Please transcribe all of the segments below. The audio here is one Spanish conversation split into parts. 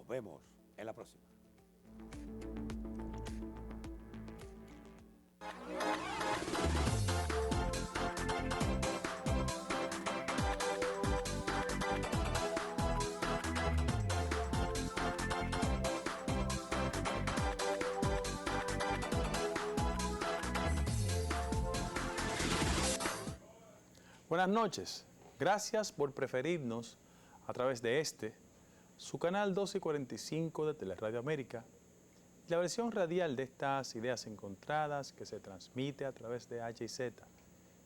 Nos vemos en la próxima. Buenas noches. Gracias por preferirnos a través de su canal 1245 de Teleradio América, y la versión radial de estas ideas encontradas que se transmite a través de HIZ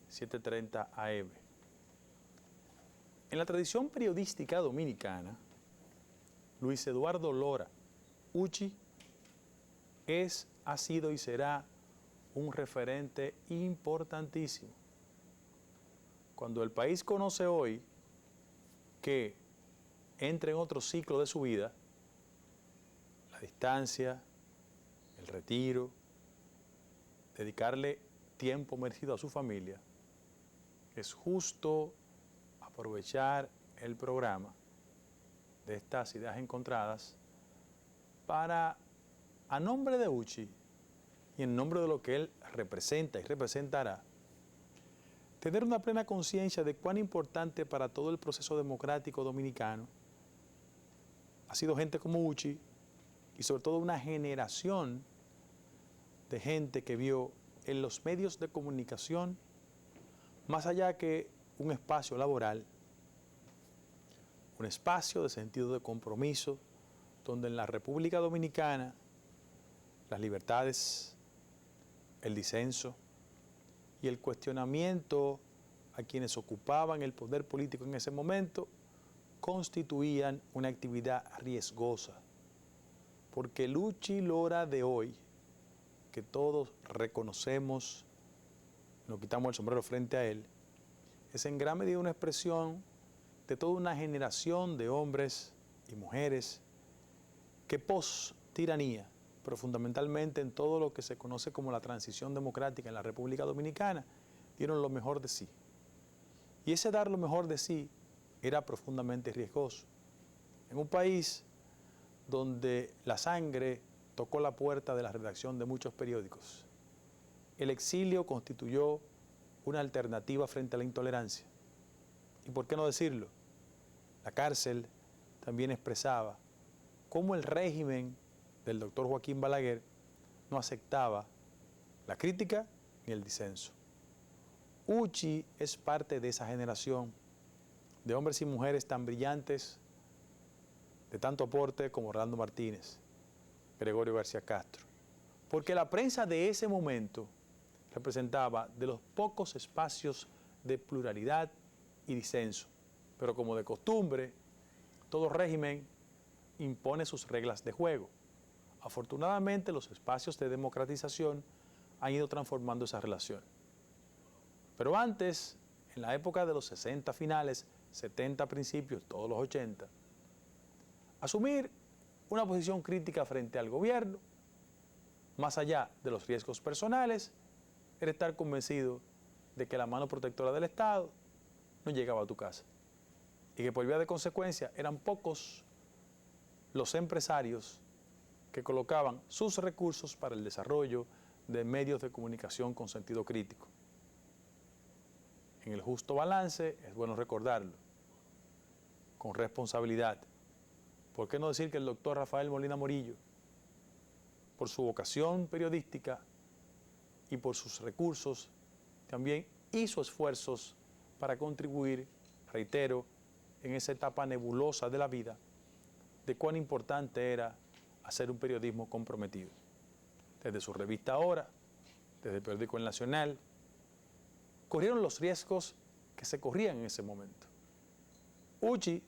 730 AM. En la tradición periodística dominicana, Luis Eduardo Lora, Uchi, ha sido y será un referente importantísimo. Cuando el país conoce hoy que entra en otro ciclo de su vida, la distancia, el retiro, dedicarle tiempo merecido a su familia, es justo aprovechar el programa de estas ideas encontradas para, a nombre de Uchi y en nombre de lo que él representa y representará, tener una plena conciencia de cuán importante para todo el proceso democrático dominicano ha sido gente como Uchi, y sobre todo una generación de gente que vio en los medios de comunicación, más allá que un espacio laboral, un espacio de sentido de compromiso, donde en la República Dominicana las libertades, el disenso y el cuestionamiento a quienes ocupaban el poder político en ese momento constituían una actividad riesgosa, porque el Uchi Lora de hoy, que todos reconocemos, nos quitamos el sombrero frente a él, es en gran medida una expresión de toda una generación de hombres y mujeres que post-tiranía, pero fundamentalmente en todo lo que se conoce como la transición democrática en la República Dominicana, dieron lo mejor de sí. Y ese dar lo mejor de sí era profundamente riesgoso. En un país donde la sangre tocó la puerta de la redacción de muchos periódicos, el exilio constituyó una alternativa frente a la intolerancia. Y por qué no decirlo, la cárcel también expresaba cómo el régimen del doctor Joaquín Balaguer no aceptaba la crítica ni el disenso. Uchi es parte de esa generación de hombres y mujeres tan brillantes, de tanto aporte como Orlando Martínez, Gregorio García Castro, porque la prensa de ese momento representaba de los pocos espacios de pluralidad y disenso, pero como de costumbre, todo régimen impone sus reglas de juego. Afortunadamente, los espacios de democratización han ido transformando esa relación. Pero antes, en la época de los 60 finales, 70 principios, todos los 80, asumir una posición crítica frente al gobierno, más allá de los riesgos personales, era estar convencido de que la mano protectora del Estado no llegaba a tu casa y que por vía de consecuencia eran pocos los empresarios que colocaban sus recursos para el desarrollo de medios de comunicación con sentido crítico. En el justo balance es bueno recordarlo, con responsabilidad. ¿Por qué no decir que el doctor Rafael Molina Morillo, por su vocación periodística y por sus recursos, también hizo esfuerzos para contribuir, reitero, en esa etapa nebulosa de la vida, de cuán importante era hacer un periodismo comprometido? Desde su revista Ahora, desde el periódico El Nacional, corrieron los riesgos que se corrían en ese momento. Uchi,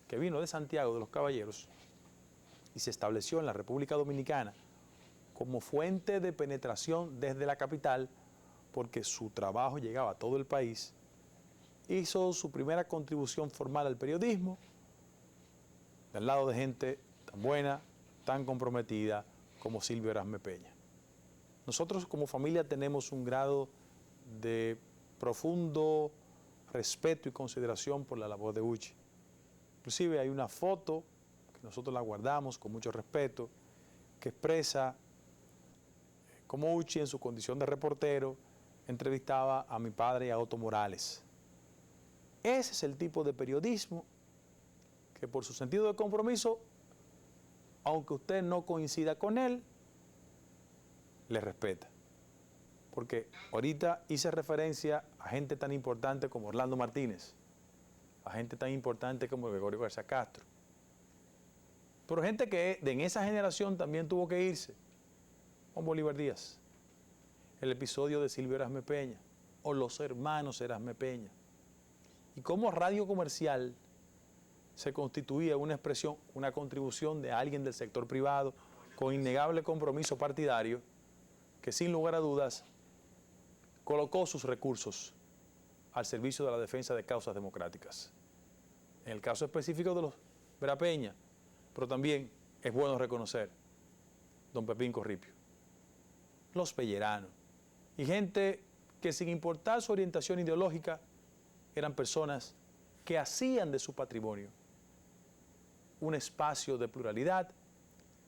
que vino de Santiago de los Caballeros y se estableció en la República Dominicana como fuente de penetración desde la capital, porque su trabajo llegaba a todo el país, hizo su primera contribución formal al periodismo del lado de gente tan buena, tan comprometida como Silvio Erasme Peña. Nosotros como familia tenemos un grado de profundo respeto y consideración por la labor de Uchi. Inclusive hay una foto que nosotros la guardamos con mucho respeto, que expresa cómo Uchi, en su condición de reportero, entrevistaba a mi padre y a Otto Morales. Ese es el tipo de periodismo que, por su sentido de compromiso, aunque usted no coincida con él, le respeta. Porque ahorita hice referencia a gente tan importante como Orlando Martínez, a gente tan importante como Gregorio García Castro, pero gente que en esa generación también tuvo que irse, Juan Bolívar Díaz, el episodio de Silvio Erasme Peña, o los hermanos Erasme Peña, y cómo Radio Comercial se constituía una expresión, una contribución de alguien del sector privado con innegable compromiso partidario, que sin lugar a dudas colocó sus recursos al servicio de la defensa de causas democráticas. En el caso específico de los Vera Peña, pero también es bueno reconocer don Pepín Corripio, los Pelleranos, y gente que, sin importar su orientación ideológica, eran personas que hacían de su patrimonio un espacio de pluralidad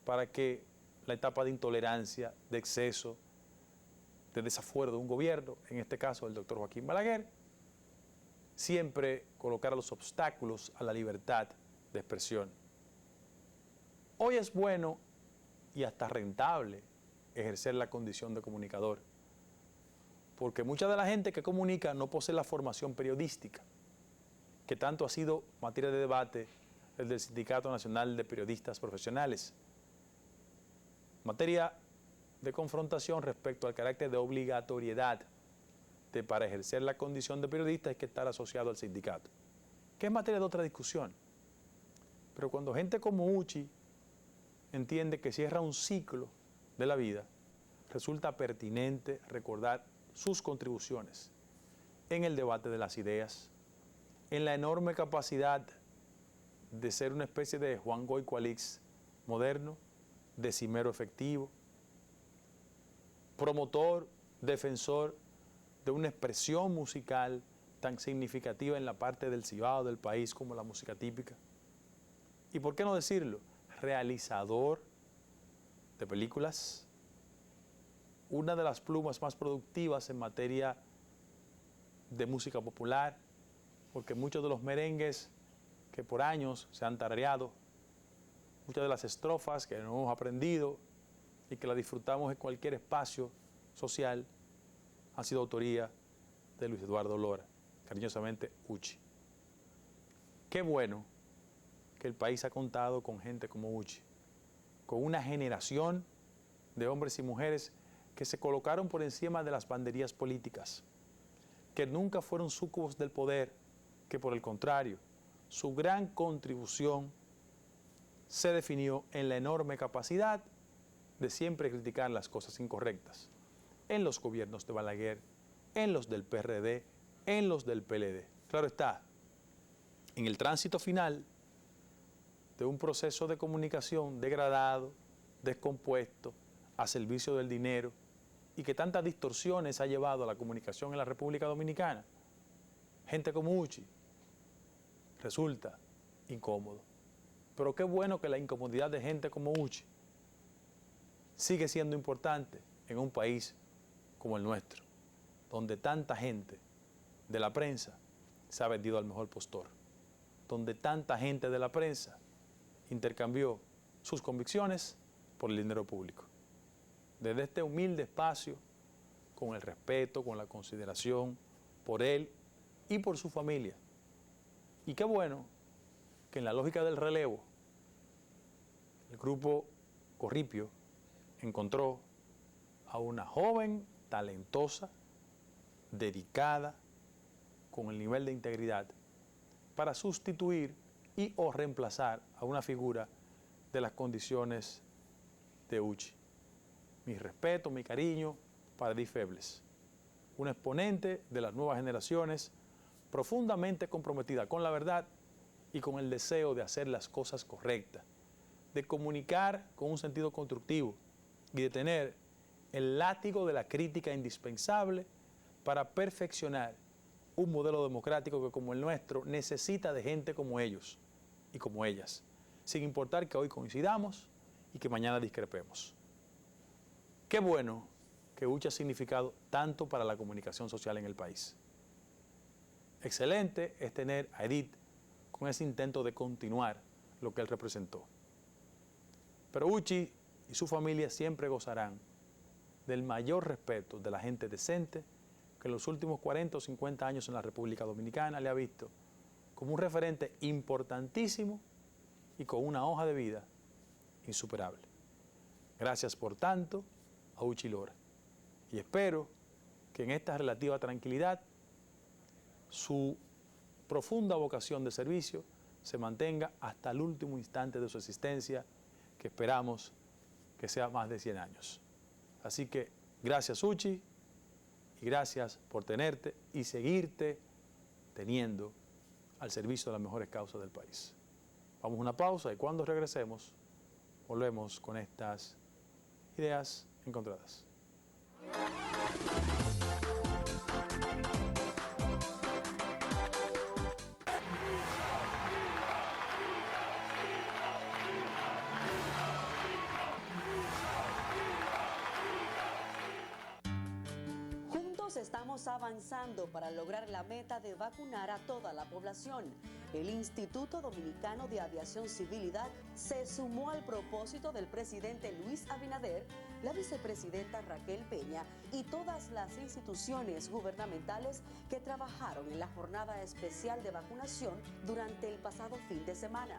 para que la etapa de intolerancia, de exceso, de desafuero de un gobierno, en este caso el doctor Joaquín Balaguer, siempre colocara los obstáculos a la libertad de expresión. Hoy es bueno y hasta rentable ejercer la condición de comunicador, porque mucha de la gente que comunica no posee la formación periodística, que tanto ha sido materia de debate desde el Sindicato Nacional de Periodistas Profesionales, materia de confrontación respecto al carácter de obligatoriedad de para ejercer la condición de periodista hay que estar asociado al sindicato, que es materia de otra discusión. Pero cuando gente como Uchi entiende que cierra un ciclo de la vida, resulta pertinente recordar sus contribuciones en el debate de las ideas, en la enorme capacidad de ser una especie de Juan Goy Cualix moderno, decimero efectivo, promotor, defensor de una expresión musical tan significativa en la parte del Cibao del país como la música típica. Y por qué no decirlo, realizador de películas, una de las plumas más productivas en materia de música popular, porque muchos de los merengues que por años se han tarareado, muchas de las estrofas que no hemos aprendido y que las disfrutamos en cualquier espacio social, han sido autoría de Luis Eduardo Lora, cariñosamente Uchi. Qué bueno que el país ha contado con gente como Uchi, con una generación de hombres y mujeres que se colocaron por encima de las banderías políticas, que nunca fueron súcubos del poder, que por el contrario, su gran contribución se definió en la enorme capacidad de siempre criticar las cosas incorrectas, en los gobiernos de Balaguer, en los del PRD, en los del PLD. Claro está, en el tránsito final de un proceso de comunicación degradado, descompuesto, a servicio del dinero, y que tantas distorsiones ha llevado a la comunicación en la República Dominicana, gente como Uchi resulta incómodo. Pero qué bueno que la incomodidad de gente como Uchi sigue siendo importante en un país como el nuestro, donde tanta gente de la prensa se ha vendido al mejor postor, donde tanta gente de la prensa intercambió sus convicciones por el dinero público. Desde este humilde espacio, con el respeto, con la consideración por él y por su familia. Y qué bueno que en la lógica del relevo, el grupo Corripio encontró a una joven, talentosa, dedicada, con el nivel de integridad, para sustituir y o reemplazar a una figura de las condiciones de Uchi. Mi respeto, mi cariño para Edith Febles, un exponente de las nuevas generaciones, profundamente comprometida con la verdad y con el deseo de hacer las cosas correctas, de comunicar con un sentido constructivo y de tener el látigo de la crítica indispensable para perfeccionar un modelo democrático que, como el nuestro, necesita de gente como ellos y como ellas. sin importar que hoy coincidamos y que mañana discrepemos. Qué bueno que UCHI ha significado tanto para la comunicación social en el país. Excelente es tener a Edith con ese intento de continuar lo que él representó. Pero UCHI y su familia siempre gozarán del mayor respeto de la gente decente que en los últimos 40 o 50 años en la República Dominicana le ha visto como un referente importantísimo y con una hoja de vida insuperable. Gracias por tanto a UCHI Lora y espero que en esta relativa tranquilidad su profunda vocación de servicio se mantenga hasta el último instante de su existencia, que esperamos que sea más de 100 años. Así que gracias UCHI y gracias por tenerte y seguirte teniendo al servicio de las mejores causas del país. Vamos a una pausa y cuando regresemos volvemos con estas ideas encontradas. Estamos avanzando para lograr la meta de vacunar a toda la población. El Instituto Dominicano de Aviación Civil (IDAC) se sumó al propósito del presidente Luis Abinader, la vicepresidenta Raquel Peña y todas las instituciones gubernamentales que trabajaron en la jornada especial de vacunación durante el pasado fin de semana.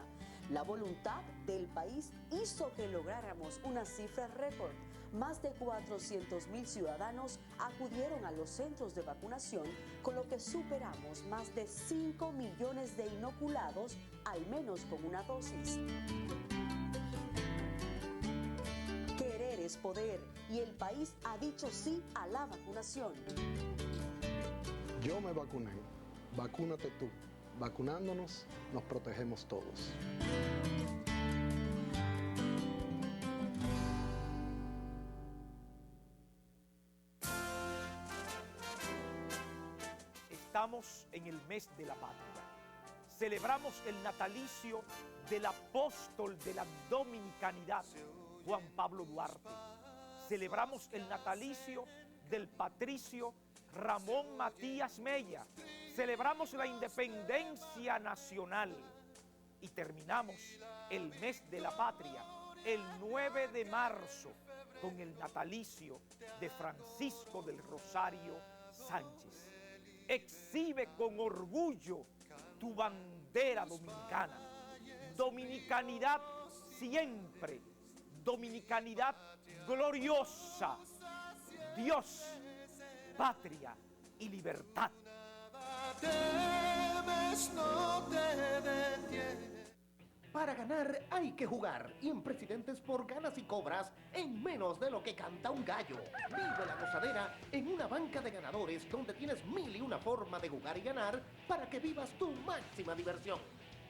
La voluntad del país hizo que lográramos una cifra récord. Más de 400,000 ciudadanos acudieron a los centros de vacunación, con lo que superamos más de 5 millones de inoculados, al menos con una dosis. Querer es poder y el país ha dicho sí a la vacunación. Yo me vacuné, vacúnate tú. Vacunándonos, nos protegemos todos. Estamos en el mes de la patria. Celebramos el natalicio del apóstol de la dominicanidad, Juan Pablo Duarte. Celebramos el natalicio del patricio Ramón Matías Mella. Celebramos la independencia nacional y terminamos el mes de la patria el 9 de marzo con el natalicio de Francisco del Rosario Sánchez. Exhibe con orgullo tu bandera dominicana. Dominicanidad siempre, dominicanidad gloriosa. Dios, patria y libertad. No te detienes. Para ganar hay que jugar y en Presidente Sport ganas y cobras en menos de lo que canta un gallo. Vive la gozadera en una banca de ganadores donde tienes 1001 formas de jugar y ganar para que vivas tu máxima diversión.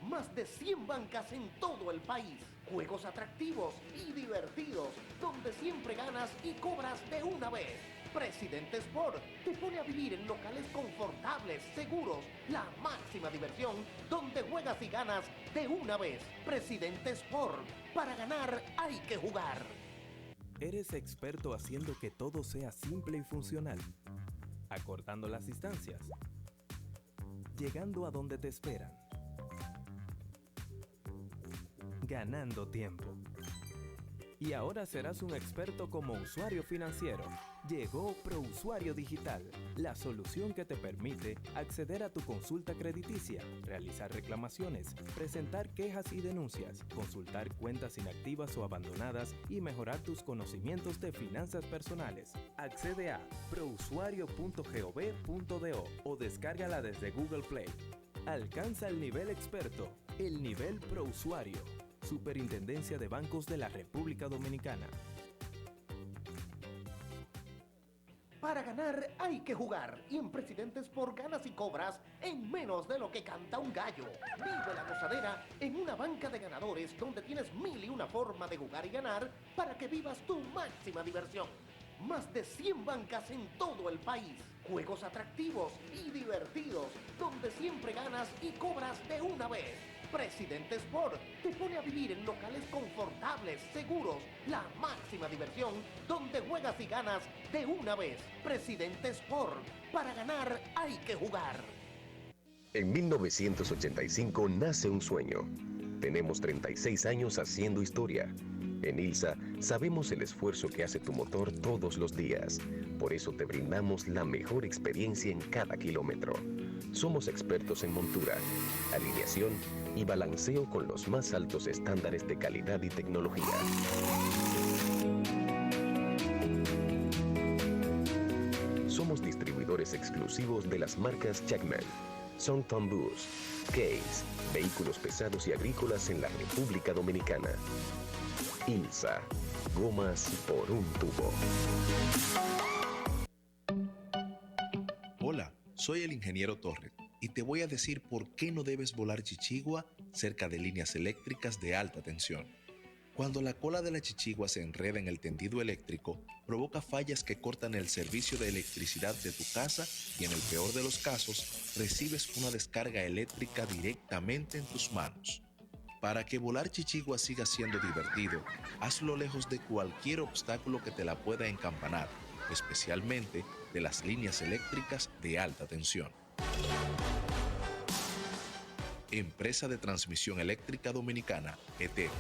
Más de 100 bancas en todo el país. Juegos atractivos y divertidos donde siempre ganas y cobras de una vez. Presidente Sport te pone a vivir en locales confortables, seguros, la máxima diversión, donde juegas y ganas de una vez. Presidente Sport, para ganar hay que jugar. ¿Eres experto haciendo que todo sea simple y funcional? Acortando las distancias, llegando a donde te esperan, ganando tiempo. Y ahora serás un experto como usuario financiero. Llegó ProUsuario Digital, la solución que te permite acceder a tu consulta crediticia, realizar reclamaciones, presentar quejas y denuncias, consultar cuentas inactivas o abandonadas y mejorar tus conocimientos de finanzas personales. Accede a prousuario.gov.do o descárgala desde Google Play. Alcanza el nivel experto, el nivel ProUsuario. Superintendencia de Bancos de la República Dominicana. Para ganar hay que jugar y en Presidente Sport ganas y cobras en menos de lo que canta un gallo. Vive la gozadera en una banca de ganadores donde tienes 1001 formas de jugar y ganar para que vivas tu máxima diversión. Más de 100 bancas en todo el país. Juegos atractivos y divertidos donde siempre ganas y cobras de una vez. Presidente Sport te pone a vivir en locales confortables, seguros, la máxima diversión, donde juegas y ganas de una vez. Presidente Sport, para ganar hay que jugar. En 1985 nace un sueño. Tenemos 36 años haciendo historia. En ILSA sabemos el esfuerzo que hace tu motor todos los días. Por eso te brindamos la mejor experiencia en cada kilómetro. Somos expertos en montura, alineación y balanceo con los más altos estándares de calidad y tecnología. Somos distribuidores exclusivos de las marcas Jackman, Songton Bus, Case, vehículos pesados y agrícolas en la República Dominicana. ILSA, gomas por un tubo. Hola, soy el ingeniero Torres y te voy a decir por qué no debes volar chichigua cerca de líneas eléctricas de alta tensión. Cuando la cola de la chichigua se enreda en el tendido eléctrico, provoca fallas que cortan el servicio de electricidad de tu casa y en el peor de los casos, recibes una descarga eléctrica directamente en tus manos. Para que volar chichigua siga siendo divertido, hazlo lejos de cualquier obstáculo que te la pueda encampanar, especialmente de las líneas eléctricas de alta tensión. Empresa de Transmisión Eléctrica Dominicana, ET.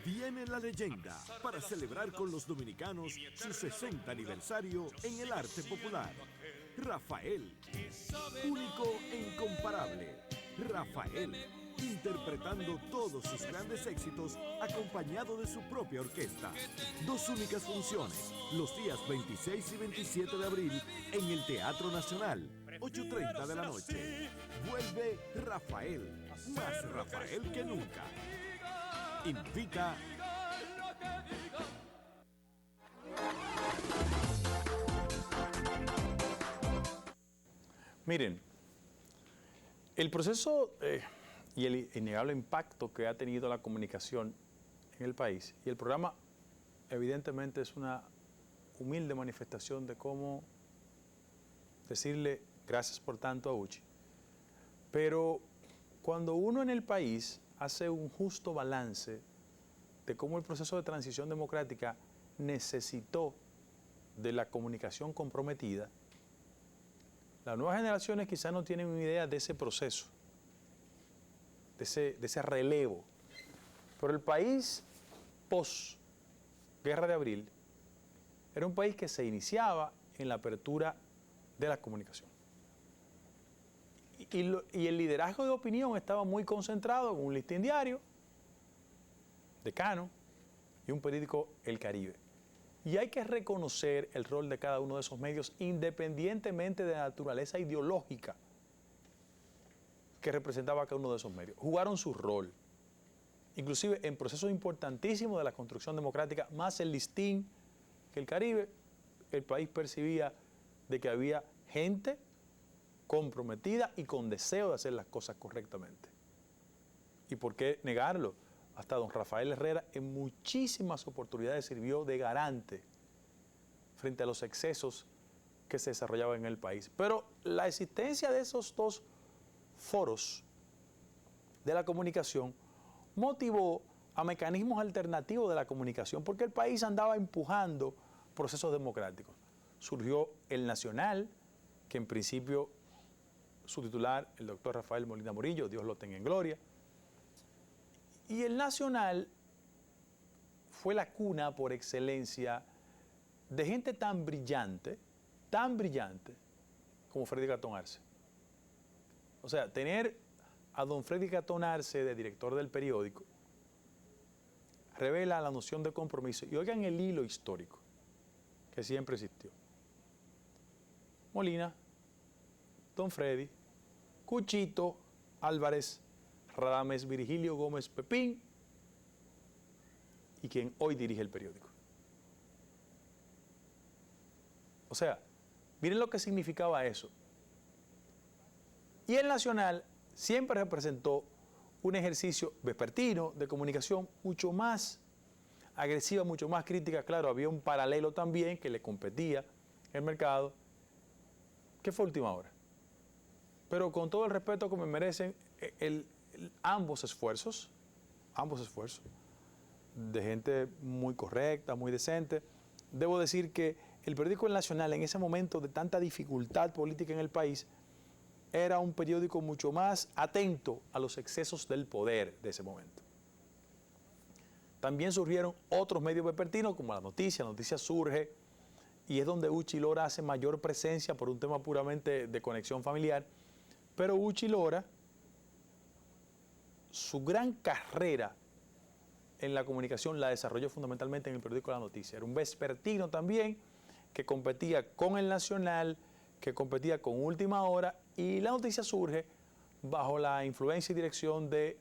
Viene la leyenda para celebrar con los dominicanos su 60 aniversario en el arte popular. Rafael, único e incomparable. Rafael, interpretando todos sus grandes éxitos acompañado de su propia orquesta. Dos únicas funciones, los días 26 y 27 de abril en el Teatro Nacional, 8:30 de la noche. Vuelve Rafael, más Rafael que nunca. Invita Miren, el proceso y el innegable impacto que ha tenido la comunicación en el país y el programa evidentemente es una humilde manifestación de cómo decirle gracias por tanto a Uchi. Pero cuando uno en el país hace un justo balance de cómo el proceso de transición democrática necesitó de la comunicación comprometida, las nuevas generaciones quizás no tienen una idea de ese proceso, de ese relevo. Pero el país post-Guerra de Abril era un país que se iniciaba en la apertura de la comunicación. Y el liderazgo de opinión estaba muy concentrado en un listín diario, Decano, y un periódico El Caribe. Y hay que reconocer el rol de cada uno de esos medios independientemente de la naturaleza ideológica que representaba cada uno de esos medios. Jugaron su rol, inclusive en procesos importantísimos de la construcción democrática, más el listín que El Caribe, el país percibía de que había gente comprometida y con deseo de hacer las cosas correctamente. ¿Y por qué negarlo? Hasta don Rafael Herrera en muchísimas oportunidades sirvió de garante frente a los excesos que se desarrollaban en el país. Pero la existencia de esos dos foros de la comunicación motivó a mecanismos alternativos de la comunicación porque el país andaba empujando procesos democráticos. Surgió el Nacional, que en principio su titular, el doctor Rafael Molina Morillo, Dios lo tenga en gloria. Y el Nacional fue la cuna por excelencia de gente tan brillante como Freddy Gatón Arce. O sea, tener a don Freddy Gatón Arce de director del periódico revela la noción de compromiso. Y oigan el hilo histórico que siempre existió. Molina, don Freddy, Cuchito Álvarez, Radames Virgilio Gómez Pepín y quien hoy dirige el periódico. O sea, miren lo que significaba eso. Y el Nacional siempre representó un ejercicio vespertino de comunicación mucho más agresiva, mucho más crítica. Claro, había un paralelo también que le competía en el mercado, que fue Última Hora. pero con todo el respeto que me merecen ambos esfuerzos, de gente muy correcta, muy decente. Debo decir que el periódico El Nacional, en ese momento de tanta dificultad política en el país, era un periódico mucho más atento a los excesos del poder de ese momento. También surgieron otros medios vespertinos como La Noticia surge, y es donde Uchi Lora hace mayor presencia por un tema puramente de conexión familiar. Pero Uchi Lora, su gran carrera en la comunicación la desarrolló fundamentalmente en el periódico La Noticia. Era un vespertino también que competía con El Nacional, que competía con Última Hora, y La Noticia surge bajo la influencia y dirección de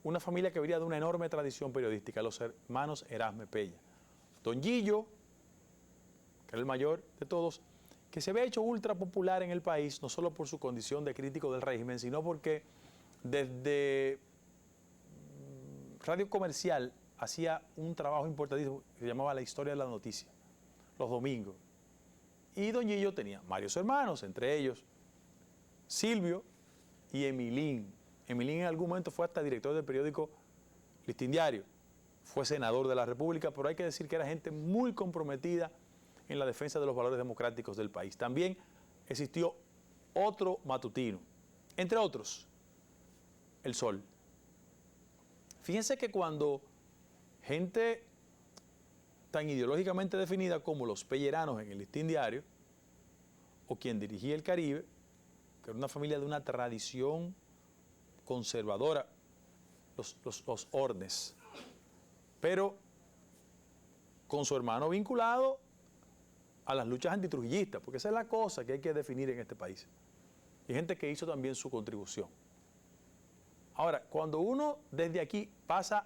una familia que venía de una enorme tradición periodística, los hermanos Erasme Pella. Don Gillo, que era el mayor de todos, que se había hecho ultra popular en el país, no solo por su condición de crítico del régimen, sino porque desde Radio Comercial hacía un trabajo importantísimo que se llamaba La Historia de la Noticia, los domingos. Y Don Gillo tenía varios hermanos, entre ellos Silvio y Emilín. Emilín en algún momento fue hasta director del periódico Listín Diario, fue senador de la República, pero hay que decir que era gente muy comprometida en la defensa de los valores democráticos del país. También existió otro matutino, entre otros, El Sol. Fíjense que cuando gente tan ideológicamente definida como los pelleranos en el Listín Diario, o quien dirigía El Caribe, que era una familia de una tradición conservadora, los Ornes, pero con su hermano vinculado a las luchas antitrujillistas, porque esa es la cosa que hay que definir en este país. Y gente que hizo también su contribución. Ahora, cuando uno desde aquí pasa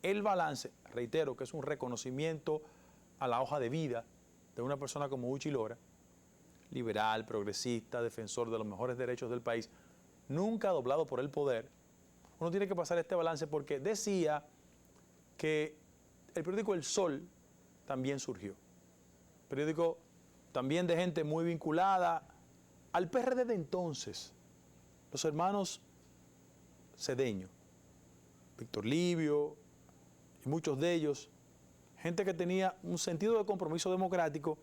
el balance, reitero que es un reconocimiento a la hoja de vida de una persona como Uchi Lora, liberal, progresista, defensor de los mejores derechos del país, nunca doblado por el poder, uno tiene que pasar este balance porque decía que el periódico El Sol también surgió. Periódico también de gente muy vinculada al PRD de entonces, los hermanos Cedeño, Víctor Livio y muchos de ellos, gente que tenía un sentido de compromiso democrático,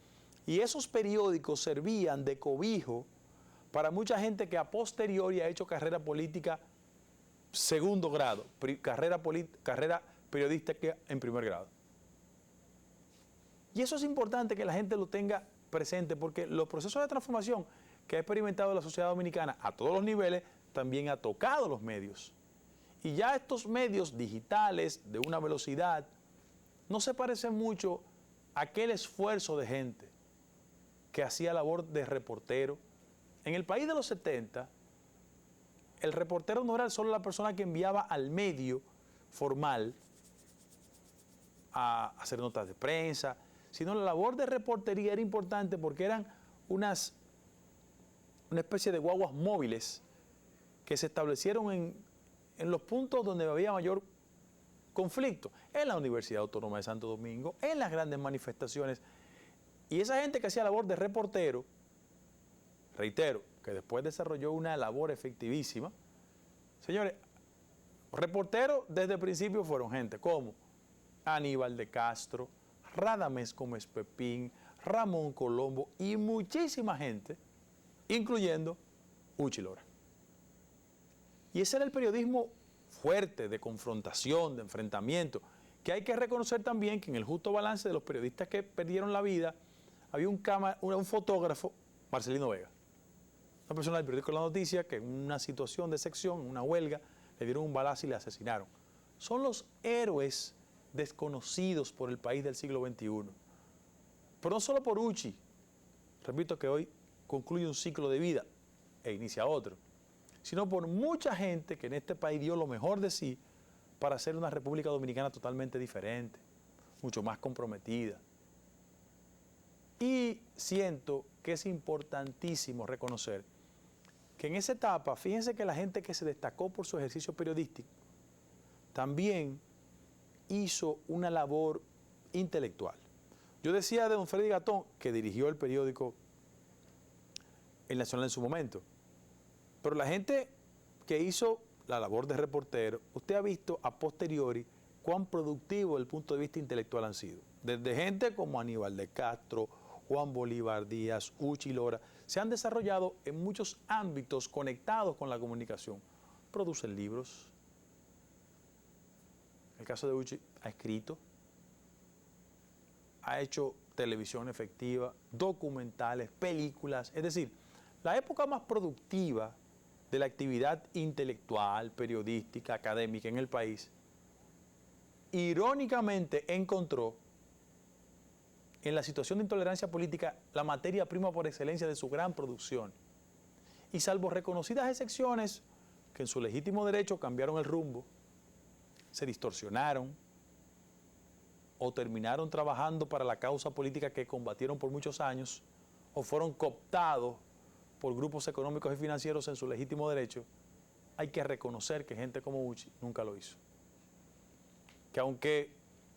y esos periódicos servían de cobijo para mucha gente que a posteriori ha hecho carrera política segundo grado, carrera periodística en primer grado. Y eso es importante que la gente lo tenga presente, porque los procesos de transformación que ha experimentado la sociedad dominicana a todos los niveles también ha tocado los medios. Y ya estos medios digitales de una velocidad no se parecen mucho a aquel esfuerzo de gente que hacía labor de reportero. En el país de los 70, el reportero no era solo la persona que enviaba al medio formal a hacer notas de prensa, sino la labor de reportería era importante porque eran una especie de guaguas móviles que se establecieron en los puntos donde había mayor conflicto, en la Universidad Autónoma de Santo Domingo, en las grandes manifestaciones. Y esa gente que hacía labor de reportero, reitero, que después desarrolló una labor efectivísima, señores, reporteros desde el principio fueron gente como Aníbal de Castro, Radamés Gómez Pepín, Ramón Colombo y muchísima gente, incluyendo Uchi Lora. Y ese era el periodismo fuerte, de confrontación, de enfrentamiento, que hay que reconocer también que en el justo balance de los periodistas que perdieron la vida, había un fotógrafo, Marcelino Vega, una persona del periódico La Noticia, que en una situación de sección, en una huelga, le dieron un balazo y le asesinaron. Son los héroes desconocidos por el país del siglo XXI. Pero no solo por Uchi, repito que hoy concluye un ciclo de vida e inicia otro, sino por mucha gente que en este país dio lo mejor de sí para hacer una República Dominicana totalmente diferente, mucho más comprometida. Y siento que es importantísimo reconocer que en esa etapa, fíjense que la gente que se destacó por su ejercicio periodístico también hizo una labor intelectual. Yo decía de don Freddy Gatón, que dirigió el periódico El Nacional en su momento, Pero la gente que hizo la labor de reportero, usted ha visto a posteriori cuán productivo desde el punto de vista intelectual han sido. Desde gente como Aníbal de Castro, Juan Bolívar Díaz, Uchi Lora, se han desarrollado en muchos ámbitos conectados con la comunicación. Producen libros. En el caso de Uchi, ha escrito, ha hecho televisión efectiva, documentales, películas. Es decir, la época más productiva de la actividad intelectual, periodística, académica en el país, irónicamente encontró en la situación de intolerancia política la materia prima por excelencia de su gran producción. Y salvo reconocidas excepciones que en su legítimo derecho cambiaron el rumbo, se distorsionaron o terminaron trabajando para la causa política que combatieron por muchos años o fueron cooptados por grupos económicos y financieros en su legítimo derecho, hay que reconocer que gente como Uchi nunca lo hizo. Que aunque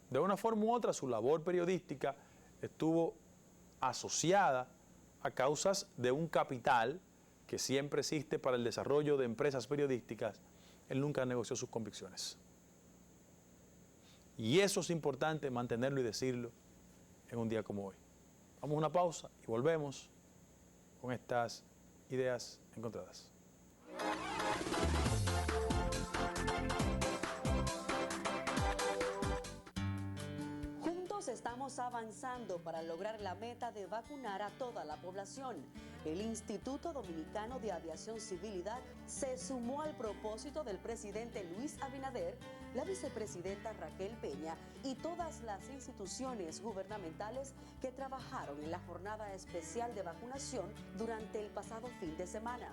de una forma u otra su labor periodística estuvo asociada a causas de un capital que siempre existe para el desarrollo de empresas periodísticas, él nunca negoció sus convicciones. Y eso es importante mantenerlo y decirlo en un día como hoy. Vamos a una pausa y volvemos con estas ideas encontradas. Juntos estamos avanzando para lograr la meta de vacunar a toda la población. El Instituto Dominicano de Aviación Civil IDAC se sumó al propósito del presidente Luis Abinader, la vicepresidenta Raquel Peña y todas las instituciones gubernamentales que trabajaron en la jornada especial de vacunación durante el pasado fin de semana.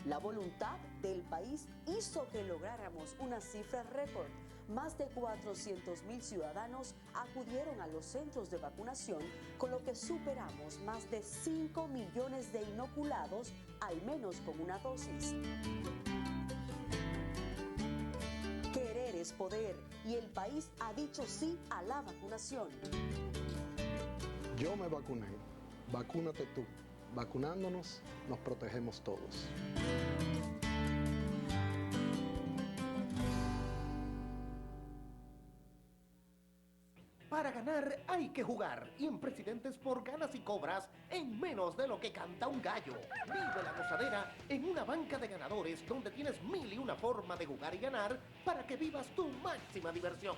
La voluntad del país hizo que lográramos una cifra récord. Más de 400,000 ciudadanos acudieron a los centros de vacunación, con lo que superamos más de 5 millones de inoculados, al menos con una dosis. Querer es poder, y el país ha dicho sí a la vacunación. Yo me vacuné, vacúnate tú. Vacunándonos, nos protegemos todos. Para ganar hay que jugar, y en Presidentes por ganas y cobras en menos de lo que canta un gallo. Vive la gozadera en una banca de ganadores donde tienes 1001 formas de jugar y ganar para que vivas tu máxima diversión.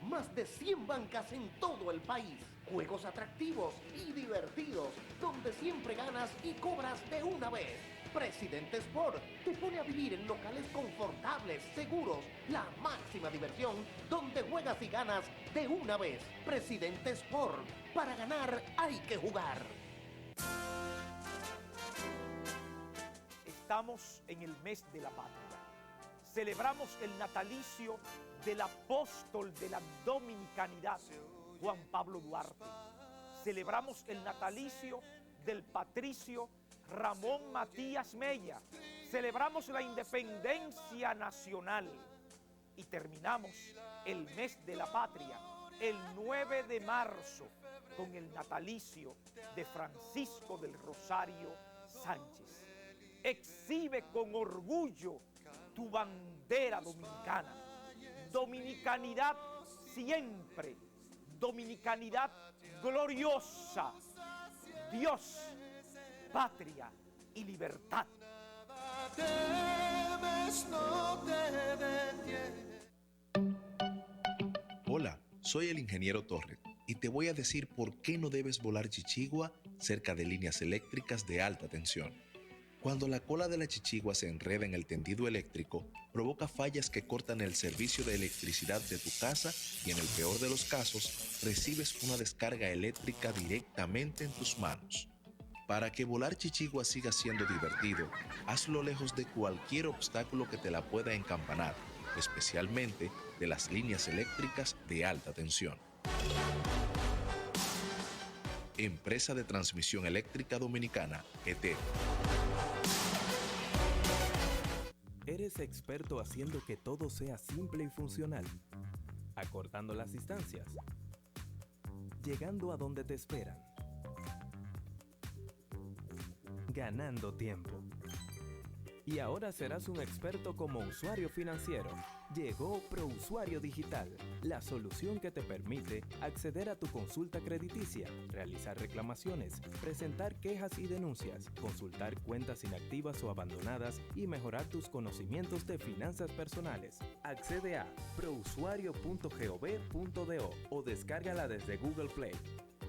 Más de 100 bancas en todo el país. Juegos atractivos y divertidos, donde siempre ganas y cobras de una vez. Presidente Sport te pone a vivir en locales confortables, seguros, la máxima diversión, donde juegas y ganas de una vez. Presidente Sport, para ganar hay que jugar. Estamos en el mes de la patria. Celebramos el natalicio del apóstol de la dominicanidad, Juan Pablo Duarte. Celebramos el natalicio del patricio Ramón Matías Mella. Celebramos la independencia nacional y terminamos el mes de la patria el 9 de marzo con el natalicio de Francisco del Rosario Sánchez. Exhibe con orgullo tu bandera dominicana. Dominicanidad siempre, dominicanidad gloriosa. Dios, patria y libertad. Hola, soy el ingeniero Torres y te voy a decir por qué no debes volar chichigua cerca de líneas eléctricas de alta tensión. Cuando la cola de la chichigua se enreda en el tendido eléctrico, provoca fallas que cortan el servicio de electricidad de tu casa y en el peor de los casos, recibes una descarga eléctrica directamente en tus manos. Para que volar chichigua siga siendo divertido, hazlo lejos de cualquier obstáculo que te la pueda encampanar, especialmente de las líneas eléctricas de alta tensión. Empresa de Transmisión Eléctrica Dominicana, ET. ¿Eres experto haciendo que todo sea simple y funcional? Acortando las distancias. Llegando a donde te esperan. Ganando tiempo. y ahora serás un experto como usuario financiero. Llegó ProUsuario Digital, la solución que te permite acceder a tu consulta crediticia, realizar reclamaciones, presentar quejas y denuncias, consultar cuentas inactivas o abandonadas y mejorar tus conocimientos de finanzas personales. Accede a prousuario.gov.do o descárgala desde Google Play.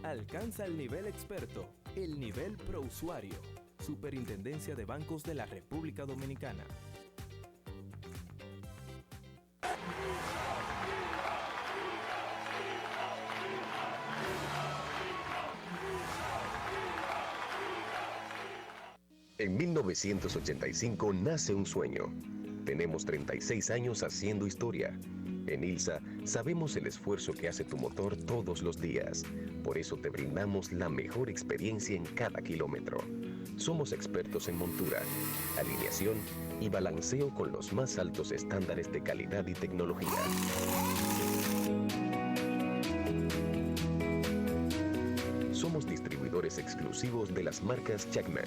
Alcanza el nivel experto, el nivel ProUsuario. Superintendencia de Bancos de la República Dominicana. En 1985 nace un sueño. Tenemos 36 años haciendo historia. En ILSA sabemos el esfuerzo que hace tu motor todos los días. Por eso te brindamos la mejor experiencia en cada kilómetro. Somos expertos en montura, alineación y balanceo con los más altos estándares de calidad y tecnología. Somos distribuidores exclusivos de las marcas Jackman,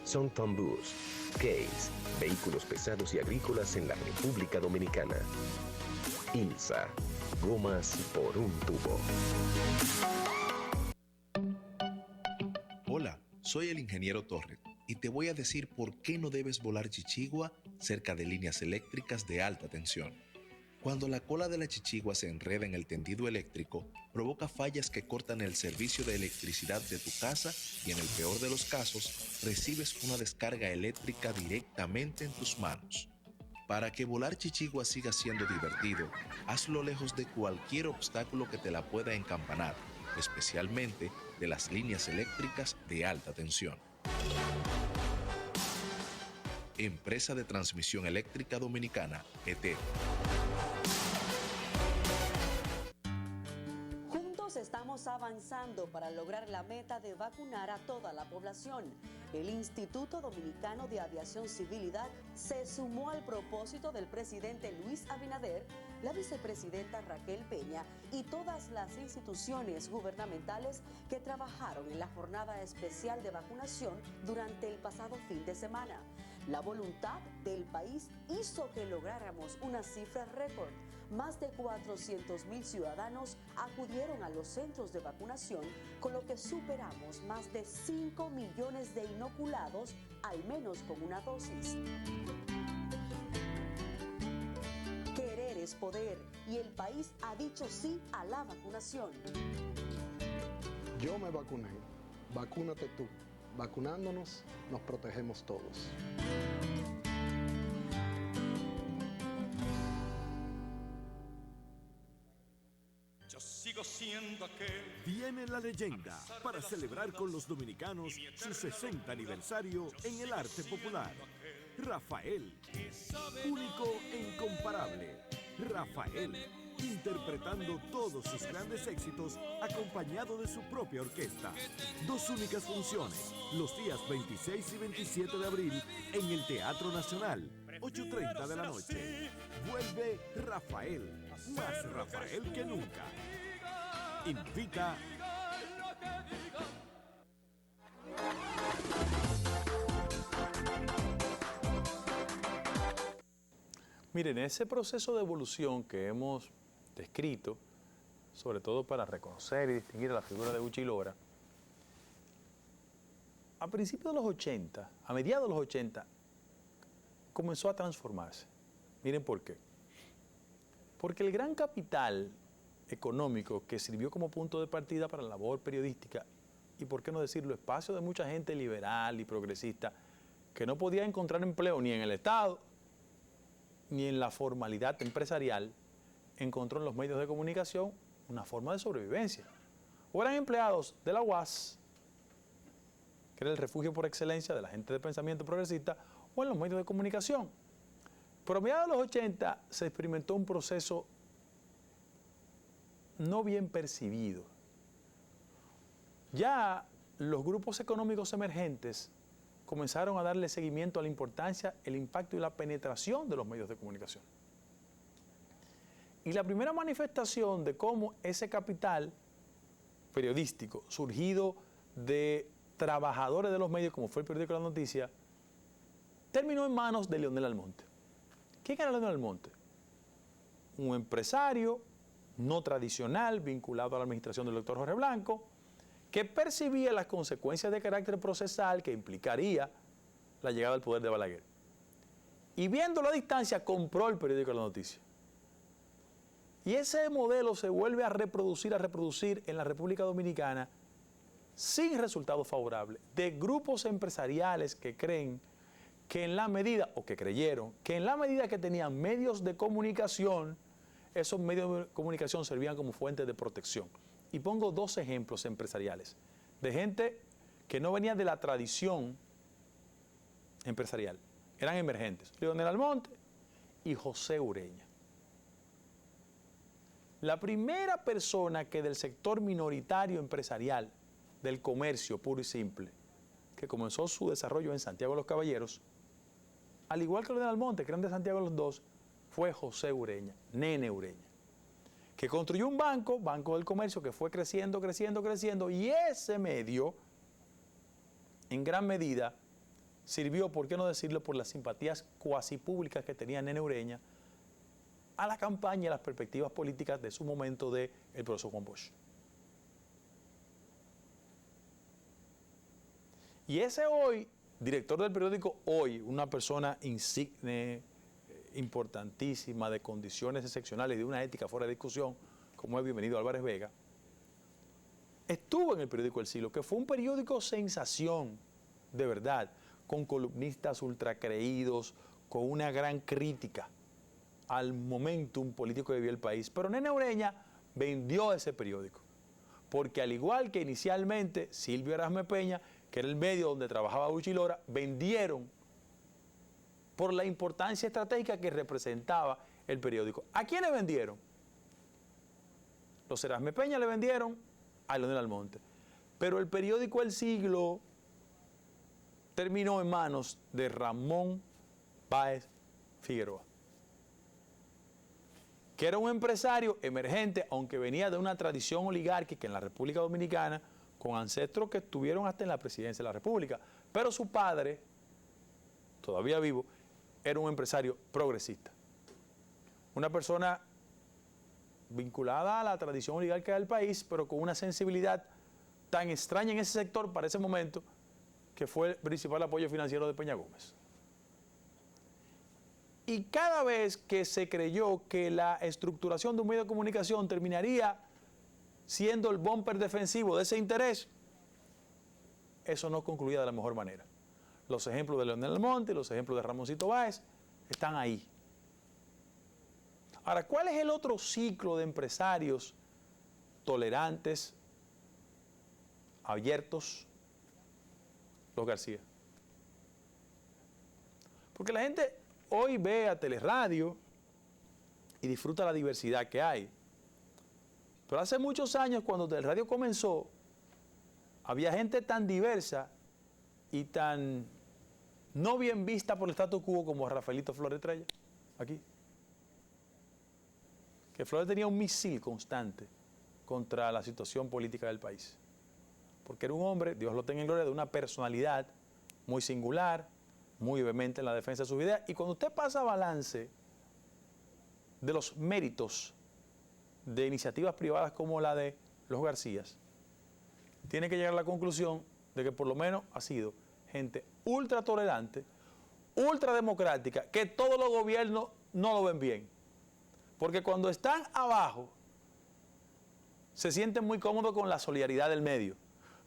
Songton Bus, Case, vehículos pesados y agrícolas en la República Dominicana. ILSA, gomas por un tubo. Hola, soy el ingeniero Torres y te voy a decir por qué no debes volar chichigua cerca de líneas eléctricas de alta tensión. Cuando la cola de la chichigua se enreda en el tendido eléctrico, provoca fallas que cortan el servicio de electricidad de tu casa y en el peor de los casos, recibes una descarga eléctrica directamente en tus manos. Para que volar chichigua siga siendo divertido, hazlo lejos de cualquier obstáculo que te la pueda encampanar, especialmente de las líneas eléctricas de alta tensión. Empresa de Transmisión Eléctrica Dominicana, ET. Estamos avanzando para lograr la meta de vacunar a toda la población. El Instituto Dominicano de Aviación Civil IDAC se sumó al propósito del presidente Luis Abinader, la vicepresidenta Raquel Peña y todas las instituciones gubernamentales que trabajaron en la jornada especial de vacunación durante el pasado fin de semana. La voluntad del país hizo que lográramos una cifra récord. Más de 400,000 ciudadanos acudieron a los centros de vacunación, con lo que superamos más de 5 millones de inoculados, al menos con una dosis. Querer es poder, y el país ha dicho sí a la vacunación. Yo me vacuné. Vacúnate tú. Vacunándonos, nos protegemos todos. Sigo siendo aquel. Viene la leyenda para celebrar con los dominicanos su 60 aniversario en el arte popular. Rafael, único e incomparable. Rafael, interpretando todos sus grandes éxitos acompañado de su propia orquesta. 2 únicas funciones, los días 26 y 27 de abril en el Teatro Nacional, 8:30 de la noche. Vuelve Rafael, más Rafael que nunca. Invita. Miren, ese proceso de evolución que hemos descrito, sobre todo para reconocer y distinguir a la figura de Uchilora, a principios de los 80, a mediados de los 80, comenzó a transformarse. Miren por qué. Porque el gran capital económico que sirvió como punto de partida para la labor periodística y, por qué no decirlo, espacio de mucha gente liberal y progresista que no podía encontrar empleo ni en el Estado ni en la formalidad empresarial, encontró en los medios de comunicación una forma de sobrevivencia. O eran empleados de la UAS, que era el refugio por excelencia de la gente de pensamiento progresista, o en los medios de comunicación. Pero a mediados de los 80 se experimentó un proceso no bien percibido. Ya los grupos económicos emergentes comenzaron a darle seguimiento a la importancia, el impacto y la penetración de los medios de comunicación. Y la primera manifestación de cómo ese capital periodístico, surgido de trabajadores de los medios, como fue el periódico La Noticia, terminó en manos de Leonel Almonte. ¿Quién era Leonel Almonte? Un empresario no tradicional vinculado a la administración del doctor Jorge Blanco, que percibía las consecuencias de carácter procesal que implicaría la llegada al poder de Balaguer. Y viéndolo a distancia, compró el periódico La Noticia. Y ese modelo se vuelve a reproducir en la República Dominicana sin resultados favorables, de grupos empresariales que creen que en la medida, o que creyeron, que en la medida que tenían medios de comunicación, esos medios de comunicación servían como fuente de protección. Y pongo dos ejemplos empresariales, de gente que no venía de la tradición empresarial, eran emergentes, Leonel Almonte y José Ureña. La primera persona que del sector minoritario empresarial, del comercio puro y simple, que comenzó su desarrollo en Santiago de los Caballeros, al igual que Leonel Almonte, que eran de Santiago los dos, fue José Ureña, Nene Ureña, que construyó un banco, Banco del Comercio, que fue creciendo, y ese medio, en gran medida, sirvió, por qué no decirlo, por las simpatías cuasi públicas que tenía Nene Ureña a la campaña y a las perspectivas políticas de su momento del profesor Juan Bosch. Y ese hoy, director del periódico Hoy, una persona insigne, importantísima, de condiciones excepcionales, de una ética fuera de discusión, como es Bienvenido Álvarez Vega, estuvo en el periódico El Siglo, que fue un periódico sensación, de verdad, con columnistas ultracreídos, con una gran crítica al momentum político que vivía el país. Pero Nene Ureña vendió ese periódico, porque al igual que inicialmente Silvio Erasme Peña, que era el medio donde trabajaba Uchilora, vendieron por la importancia estratégica que representaba el periódico. ¿A quiénes vendieron? Los Erasme Peña le vendieron a Leonel Almonte. Pero el periódico El Siglo terminó en manos de Ramón Báez Figueroa, que era un empresario emergente, aunque venía de una tradición oligárquica en la República Dominicana, con ancestros que estuvieron hasta en la presidencia de la República. Pero su padre, todavía vivo, era un empresario progresista. Una persona vinculada a la tradición oligárquica del país, pero con una sensibilidad tan extraña en ese sector para ese momento, que fue el principal apoyo financiero de Peña Gómez. Y cada vez que se creyó que la estructuración de un medio de comunicación terminaría siendo el bumper defensivo de ese interés, eso no concluía de la mejor manera. Los ejemplos de Leonel Almonte y los ejemplos de Ramoncito Báez están ahí. Ahora, ¿cuál es el otro ciclo de empresarios tolerantes, abiertos? Los García. Porque la gente hoy ve a Teleradio y disfruta la diversidad que hay. Pero hace muchos años, cuando Teleradio comenzó, había gente tan diversa y tan no bien vista por el status quo como Rafaelito Flores Estrella, aquí. Que Flores tenía un misil constante contra la situación política del país. Porque era un hombre, Dios lo tenga en gloria, de una personalidad muy singular, muy vehemente en la defensa de sus ideas. Y cuando usted pasa balance de los méritos de iniciativas privadas como la de los Garcías, tiene que llegar a la conclusión de que por lo menos ha sido gente ultra tolerante, ultra democrática, que todos los gobiernos no lo ven bien. Porque cuando están abajo, se sienten muy cómodos con la solidaridad del medio.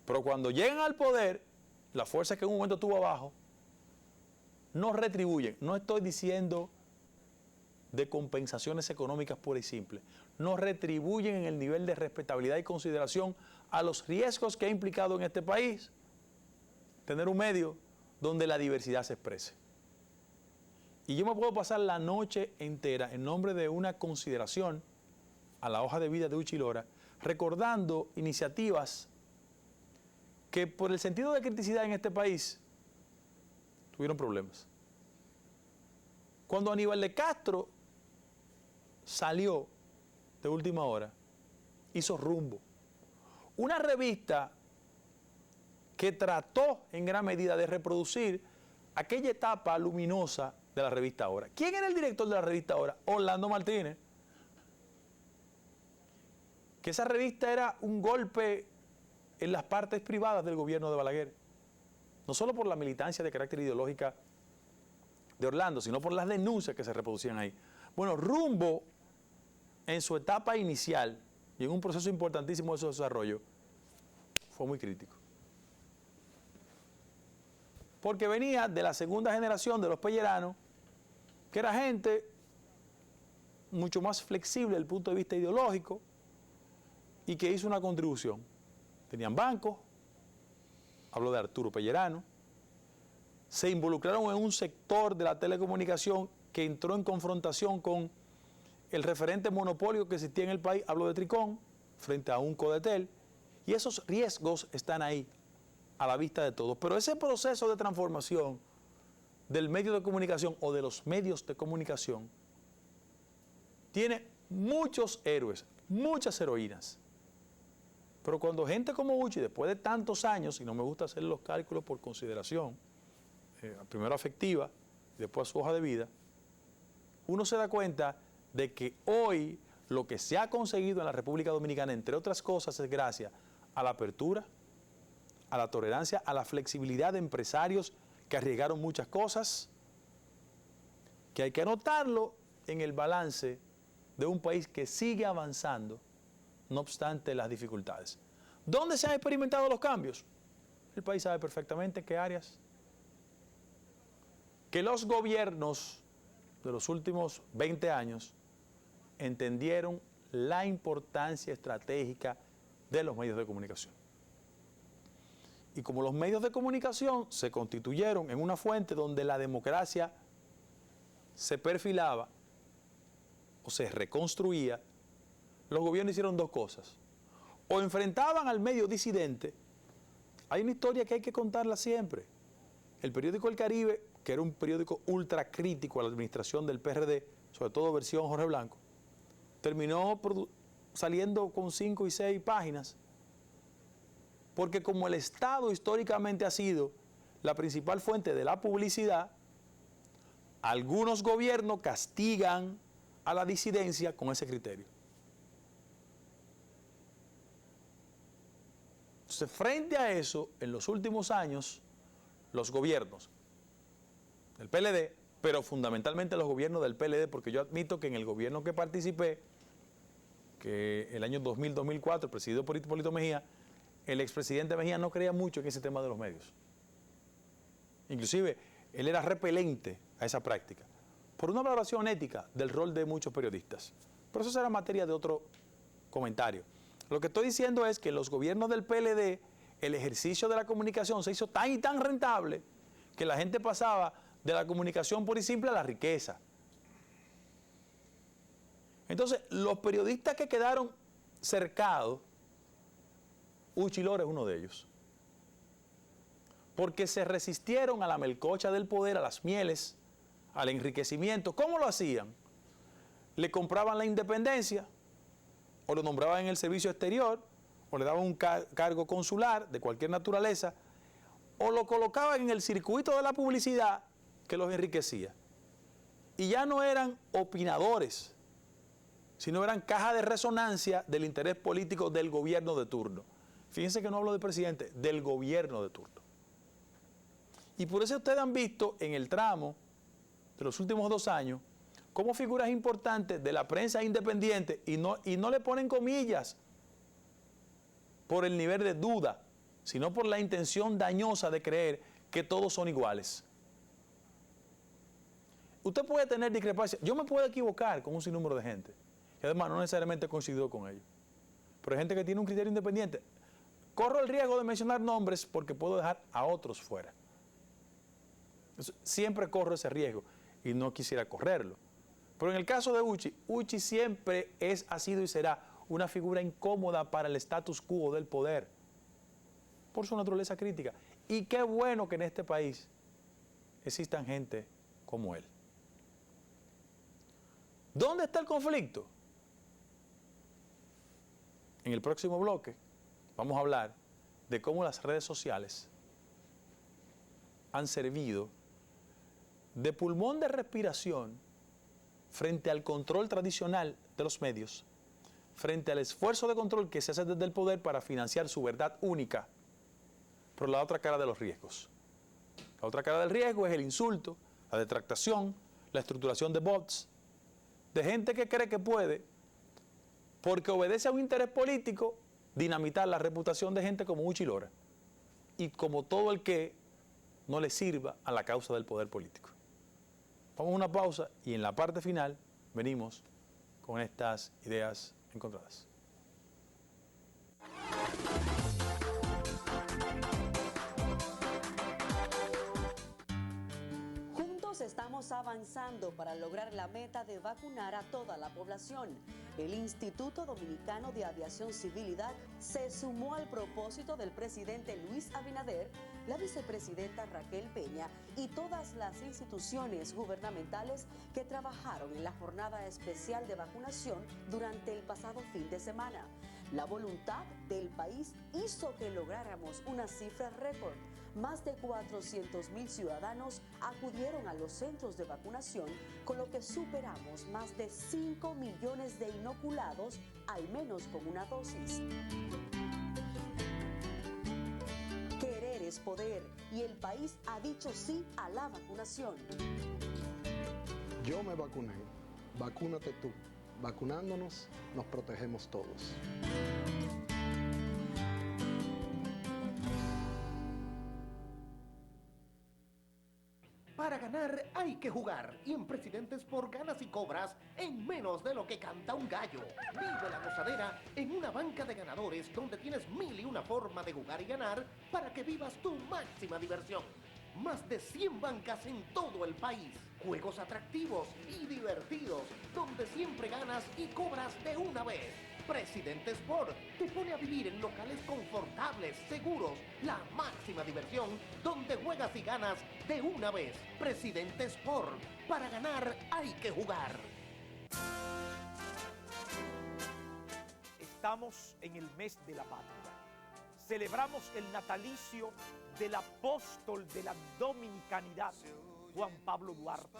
Pero cuando llegan al poder, la fuerza que en un momento estuvo abajo, no retribuyen. No estoy diciendo de compensaciones económicas puras y simples. No retribuyen en el nivel de respetabilidad y consideración a los riesgos que ha implicado en este país tener un medio donde la diversidad se exprese. Y yo me puedo pasar la noche entera en nombre de una consideración a la hoja de vida de Uchilora, recordando iniciativas que por el sentido de criticidad en este país tuvieron problemas. Cuando Aníbal de Castro salió de última hora, hizo Rumbo, una revista que trató en gran medida de reproducir aquella etapa luminosa de la revista Hora. ¿Quién era el director de la revista Hora? Orlando Martínez. Que esa revista era un golpe en las partes privadas del gobierno de Balaguer. No solo por la militancia de carácter ideológica de Orlando, sino por las denuncias que se reproducían ahí. Bueno, Rumbo, en su etapa inicial y en un proceso importantísimo de su desarrollo, fue muy crítico. Porque venía de la segunda generación de los pelleranos, que era gente mucho más flexible desde el punto de vista ideológico y que hizo una contribución. Tenían bancos, hablo de Arturo Pellerano, se involucraron en un sector de la telecomunicación que entró en confrontación con el referente monopolio que existía en el país, hablo de Tricón, frente a un Codetel, y esos riesgos están ahí, a la vista de todos. Pero ese proceso de transformación del medio de comunicación o de los medios de comunicación tiene muchos héroes, muchas heroínas. Pero cuando gente como Uchi, después de tantos años, y no me gusta hacer los cálculos por consideración, primero afectiva, después su hoja de vida, uno se da cuenta de que hoy lo que se ha conseguido en la República Dominicana, entre otras cosas, es gracias a la apertura, a la tolerancia, a la flexibilidad de empresarios que arriesgaron muchas cosas, que hay que anotarlo en el balance de un país que sigue avanzando, no obstante las dificultades. ¿Dónde se han experimentado los cambios? El país sabe perfectamente qué áreas. Que los gobiernos de los últimos 20 años entendieron la importancia estratégica de los medios de comunicación. Y como los medios de comunicación se constituyeron en una fuente donde la democracia se perfilaba o se reconstruía, los gobiernos hicieron dos cosas. O enfrentaban al medio disidente. Hay una historia que hay que contarla siempre. El periódico El Caribe, que era un periódico ultra crítico a la administración del PRD, sobre todo versión Jorge Blanco, terminó saliendo con 5 y 6 páginas, porque como el Estado históricamente ha sido la principal fuente de la publicidad, algunos gobiernos castigan a la disidencia con ese criterio. Entonces, frente a eso, en los últimos años, los gobiernos del PLD, pero fundamentalmente los gobiernos del PLD, porque yo admito que en el gobierno que participé, que el año 2000-2004, presidido por Hipólito Mejía, el expresidente Mejía no creía mucho en ese tema de los medios. Inclusive, él era repelente a esa práctica, por una valoración ética del rol de muchos periodistas. Pero eso será materia de otro comentario. Lo que estoy diciendo es que los gobiernos del PLD, el ejercicio de la comunicación se hizo tan y tan rentable que la gente pasaba de la comunicación pura y simple a la riqueza. Entonces, los periodistas que quedaron cercados, Uchi Lora es uno de ellos, porque se resistieron a la melcocha del poder, a las mieles, al enriquecimiento. ¿Cómo lo hacían? Le compraban la independencia, o lo nombraban en el servicio exterior, o le daban un cargo consular de cualquier naturaleza, o lo colocaban en el circuito de la publicidad que los enriquecía. Y ya no eran opinadores, sino eran caja de resonancia del interés político del gobierno de turno. Fíjense que no hablo del presidente, del gobierno de turno. Y por eso ustedes han visto en el tramo de los últimos 2 años como figuras importantes de la prensa independiente, y no le ponen comillas por el nivel de duda, sino por la intención dañosa de creer que todos son iguales. Usted puede tener discrepancias, yo me puedo equivocar con un sinnúmero de gente, y además no necesariamente coincido con ellos, pero hay gente que tiene un criterio independiente. Corro el riesgo de mencionar nombres porque puedo dejar a otros fuera. Siempre corro ese riesgo y no quisiera correrlo. Pero en el caso de Uchi, Uchi siempre ha sido y será una figura incómoda para el status quo del poder, por su naturaleza crítica. Y qué bueno que en este país existan gente como él. ¿Dónde está el conflicto? En el próximo bloque vamos a hablar de cómo las redes sociales han servido de pulmón de respiración frente al control tradicional de los medios, frente al esfuerzo de control que se hace desde el poder para financiar su verdad única, por la otra cara de los riesgos. La otra cara del riesgo es el insulto, la detractación, la estructuración de bots, de gente que cree que puede, porque obedece a un interés político, dinamitar la reputación de gente como Uchi Lora y como todo el que no le sirva a la causa del poder político. Vamos a una pausa y en la parte final venimos con estas ideas encontradas. Estamos avanzando para lograr la meta de vacunar a toda la población. El Instituto Dominicano de Aviación Civil IDAC se sumó al propósito del presidente Luis Abinader, la vicepresidenta Raquel Peña y todas las instituciones gubernamentales que trabajaron en la jornada especial de vacunación durante el pasado fin de semana. La voluntad del país hizo que lográramos una cifra récord. Más de 400,000 ciudadanos acudieron a los centros de vacunación, con lo que superamos más de 5 millones de inoculados, al menos con una dosis. Querer es poder y el país ha dicho sí a la vacunación. Yo me vacuné, vacúnate tú. Vacunándonos, nos protegemos todos. Para ganar hay que jugar y en Presidentes por ganas y cobras en menos de lo que canta un gallo. Vive la gozadera en una banca de ganadores donde tienes 1001 formas de jugar y ganar para que vivas tu máxima diversión. Más de 100 bancas en todo el país. Juegos atractivos y divertidos donde siempre ganas y cobras de una vez. Presidente Sport te pone a vivir en locales confortables, seguros, la máxima diversión, donde juegas y ganas de una vez. Presidente Sport, para ganar hay que jugar. Estamos en el mes de la patria. Celebramos el natalicio del apóstol de la dominicanidad, Juan Pablo Duarte.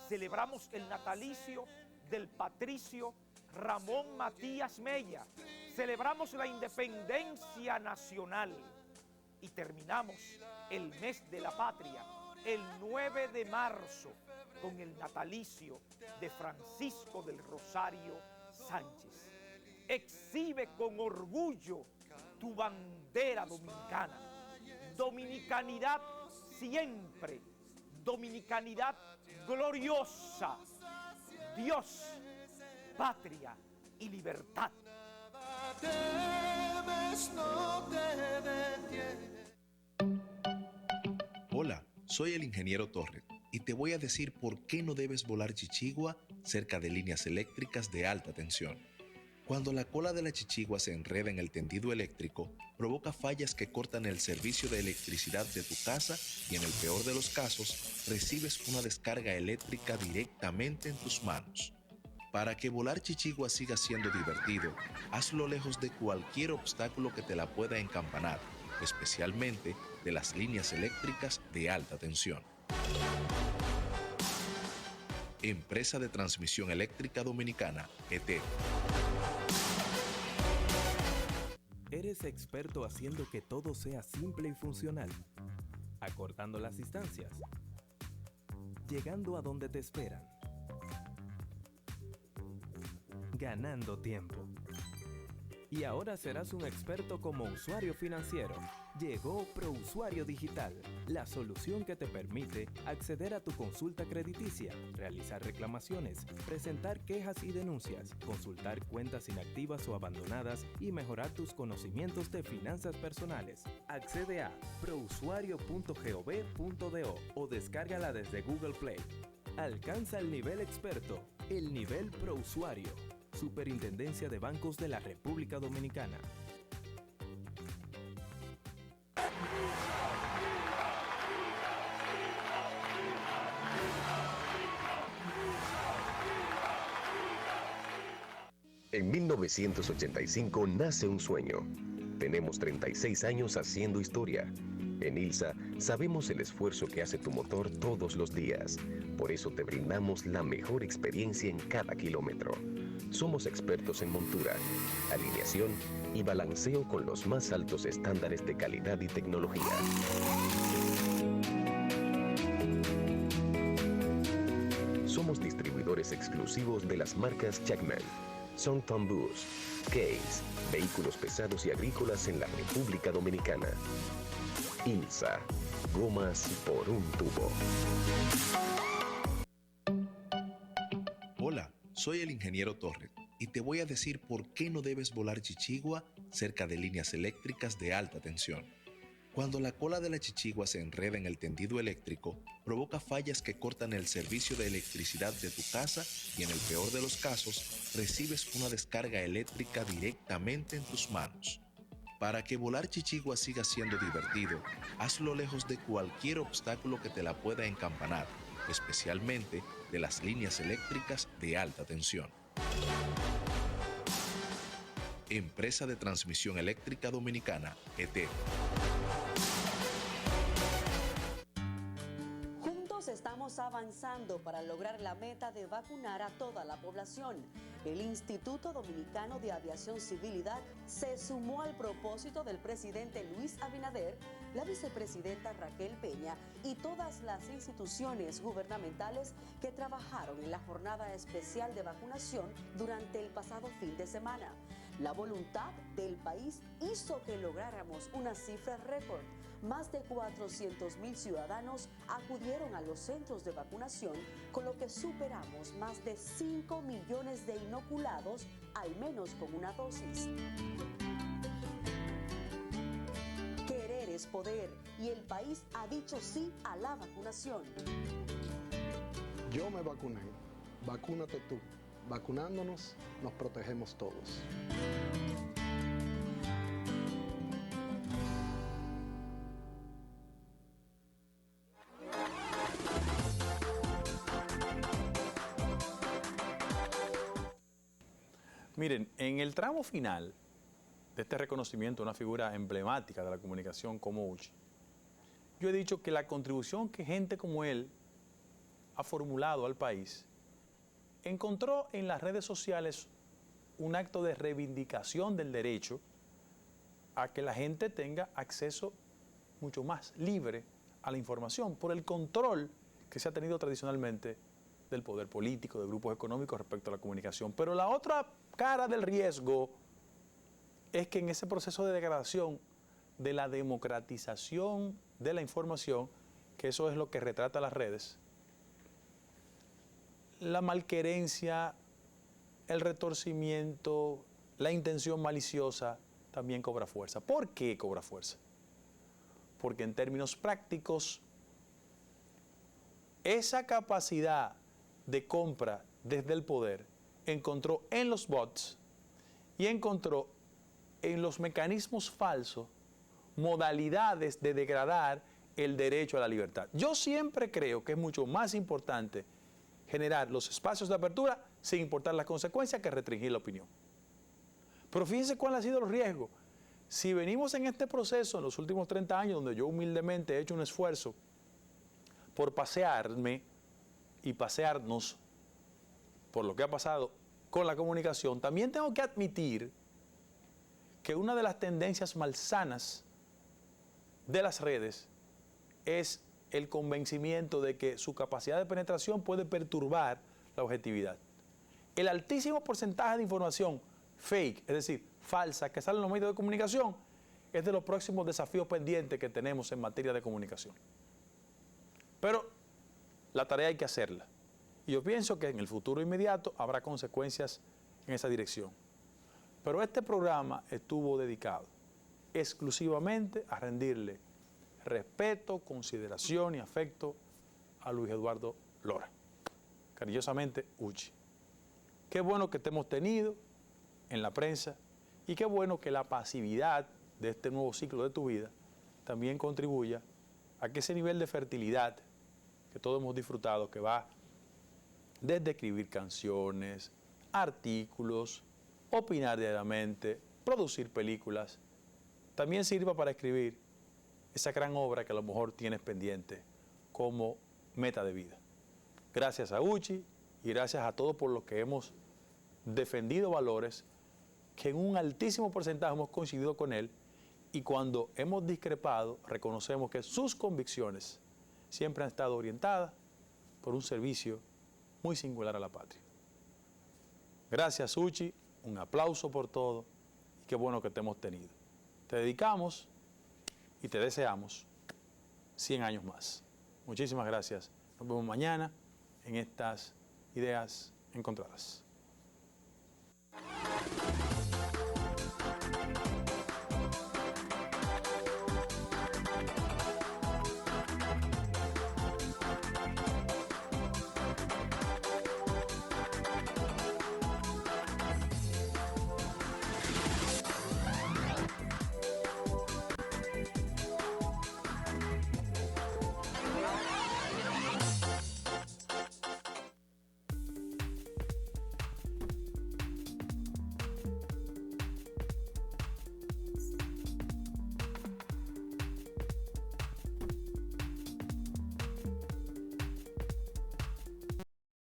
Celebramos el natalicio del patricio Ramón Matías Mella. Celebramos la independencia nacional y terminamos el mes de la patria el 9 de marzo con el natalicio de Francisco del Rosario Sánchez. Exhibe con orgullo tu bandera dominicana. Dominicanidad siempre, dominicanidad gloriosa. Dios, patria y libertad. Hola, soy el ingeniero Torres y te voy a decir por qué no debes volar chichigua cerca de líneas eléctricas de alta tensión. Cuando la cola de la chichigua se enreda en el tendido eléctrico, provoca fallas que cortan el servicio de electricidad de tu casa y en el peor de los casos, recibes una descarga eléctrica directamente en tus manos. Para que volar chichigua siga siendo divertido, hazlo lejos de cualquier obstáculo que te la pueda encampanar, especialmente de las líneas eléctricas de alta tensión. Empresa de Transmisión Eléctrica Dominicana, ET. ¿Eres experto haciendo que todo sea simple y funcional? Acortando las distancias. Llegando a donde te esperan. Ganando tiempo. Y ahora serás un experto como usuario financiero. Llegó ProUsuario Digital, la solución que te permite acceder a tu consulta crediticia, realizar reclamaciones, presentar quejas y denuncias, consultar cuentas inactivas o abandonadas y mejorar tus conocimientos de finanzas personales. Accede a prousuario.gov.do o descárgala desde Google Play. Alcanza el nivel experto, el nivel ProUsuario. Superintendencia de Bancos de la República Dominicana. En 1985 nace un sueño. Tenemos 36 años haciendo historia. En ILSA sabemos el esfuerzo que hace tu motor todos los días. Por eso te brindamos la mejor experiencia en cada kilómetro. Somos expertos en montura, alineación y balanceo con los más altos estándares de calidad y tecnología. Somos distribuidores exclusivos de las marcas Jackman, Songton Bus, Case, vehículos pesados y agrícolas en la República Dominicana. ILSA, gomas por un tubo. Hola, soy el ingeniero Torres y te voy a decir por qué no debes volar chichigua cerca de líneas eléctricas de alta tensión. Cuando la cola de la chichigua se enreda en el tendido eléctrico, provoca fallas que cortan el servicio de electricidad de tu casa y en el peor de los casos, recibes una descarga eléctrica directamente en tus manos. Para que volar chichigua siga siendo divertido, hazlo lejos de cualquier obstáculo que te la pueda encampanar, especialmente de las líneas eléctricas de alta tensión. Empresa de Transmisión Eléctrica Dominicana, ET. Juntos estamos avanzando para lograr la meta de vacunar a toda la población. El Instituto Dominicano de Aviación Civil IDAC se sumó al propósito del presidente Luis Abinader, la vicepresidenta Raquel Peña y todas las instituciones gubernamentales que trabajaron en la jornada especial de vacunación durante el pasado fin de semana. La voluntad del país hizo que lográramos una cifra récord. Más de 400,000 ciudadanos acudieron a los centros de vacunación, con lo que superamos más de 5 millones de inoculados, al menos con una dosis. Querer es poder y el país ha dicho sí a la vacunación. Yo me vacuné. Vacúnate tú. Vacunándonos, nos protegemos todos. Miren, en el tramo final de este reconocimiento a una figura emblemática de la comunicación como Uchi, yo he dicho que la contribución que gente como él ha formulado al país encontró en las redes sociales un acto de reivindicación del derecho a que la gente tenga acceso mucho más libre a la información por el control que se ha tenido tradicionalmente del poder político, de grupos económicos respecto a la comunicación. Pero la otra cara del riesgo es que en ese proceso de degradación de la democratización de la información, que eso es lo que retrata las redes, la malquerencia, el retorcimiento, la intención maliciosa también cobra fuerza. ¿Por qué cobra fuerza? Porque en términos prácticos, esa capacidad de compra desde el poder encontró en los bots y encontró en los mecanismos falsos modalidades de degradar el derecho a la libertad. Yo siempre creo que es mucho más importante generar los espacios de apertura sin importar las consecuencias que restringir la opinión. Pero fíjense cuál ha sido el riesgo. Si venimos en este proceso en los últimos 30 años, donde yo humildemente he hecho un esfuerzo por pasearme y pasearnos por lo que ha pasado con la comunicación, también tengo que admitir que una de las tendencias malsanas de las redes es el convencimiento de que su capacidad de penetración puede perturbar la objetividad. El altísimo porcentaje de información fake, es decir, falsa, que sale en los medios de comunicación, es de los próximos desafíos pendientes que tenemos en materia de comunicación. Pero la tarea hay que hacerla. Y yo pienso que en el futuro inmediato habrá consecuencias en esa dirección. Pero este programa estuvo dedicado exclusivamente a rendirle respeto, consideración y afecto a Luis Eduardo Lora. Cariñosamente, Uchi. Qué bueno que te hemos tenido en la prensa y qué bueno que la pasividad de este nuevo ciclo de tu vida también contribuya a que ese nivel de fertilidad que todos hemos disfrutado, que va desde escribir canciones, artículos, opinar diariamente, producir películas, también sirva para escribir esa gran obra que a lo mejor tienes pendiente como meta de vida. Gracias a Uchi y gracias a todos por los que hemos defendido valores que en un altísimo porcentaje hemos coincidido con él, y cuando hemos discrepado reconocemos que sus convicciones siempre han estado orientadas por un servicio muy singular a la patria. Gracias, Uchi, un aplauso por todo y qué bueno que te hemos tenido. Te dedicamos y te deseamos 100 años más. Muchísimas gracias. Nos vemos mañana en estas ideas encontradas.